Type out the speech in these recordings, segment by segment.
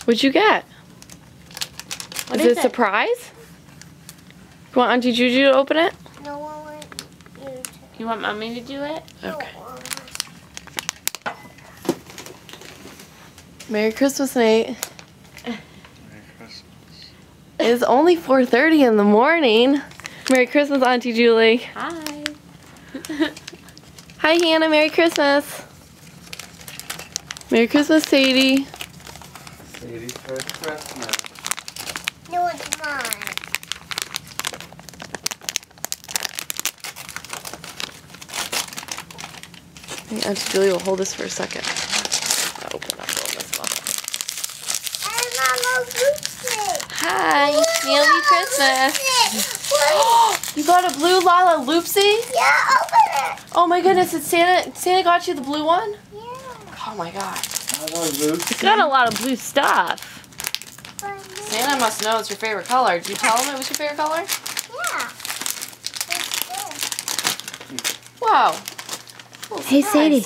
What'd you get? What is it a surprise? You want Auntie Juju to open it? No, I want you to. You want Mommy to do it? Okay. Merry Christmas, Nate. Merry Christmas. It's only 4:30 in the morning. Merry Christmas, Auntie Julie. Hi. Hi, Hannah. Merry Christmas. Merry Christmas, Sadie. Sadie's first Christmas. No, it's mine. I think Auntie Julie will hold this for a second. I'll open up all this muffin. And Mama Lucy. Hi. Merry Christmas. You got a blue Lala Loopsy? Yeah, open it. Oh my goodness, it's Santa got you the blue one? Yeah. Oh my god. It's got a lot of blue stuff. Santa must know it's your favorite color. Did you tell him it was your favorite color? Yeah. It's Wow. Cool Hey, surprise. Sadie.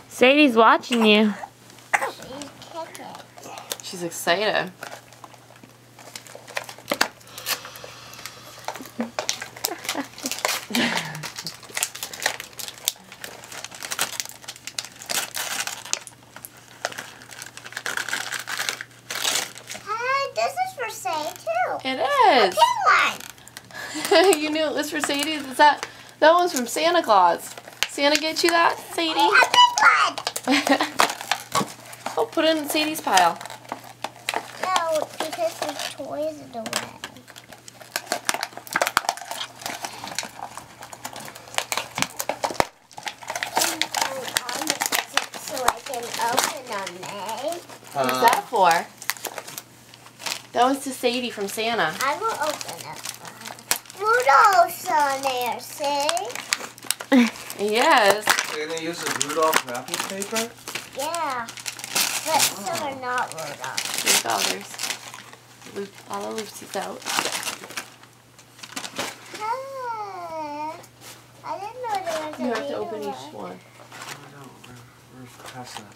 Sadie's watching you. She's excited. Hey, this is for Say too. It A is. pink one. You knew it was for Sadie? Is that one's from Santa Claus. Santa get you that, Sadie? A pink one. Oh, put it in Sadie's pile. No, because there's toys in the way. So I can open them, eh? What's that for? That one's to Sadie from Santa. I will open it. Rudolph's on there, see? Yes. You're gonna use the Rudolph wrapping paper? Yeah. But some are not Rudolph. Three colors. All the loopsies out. Ah, I didn't know there was a You have to bigger open each one. one. Oh no, we're past that.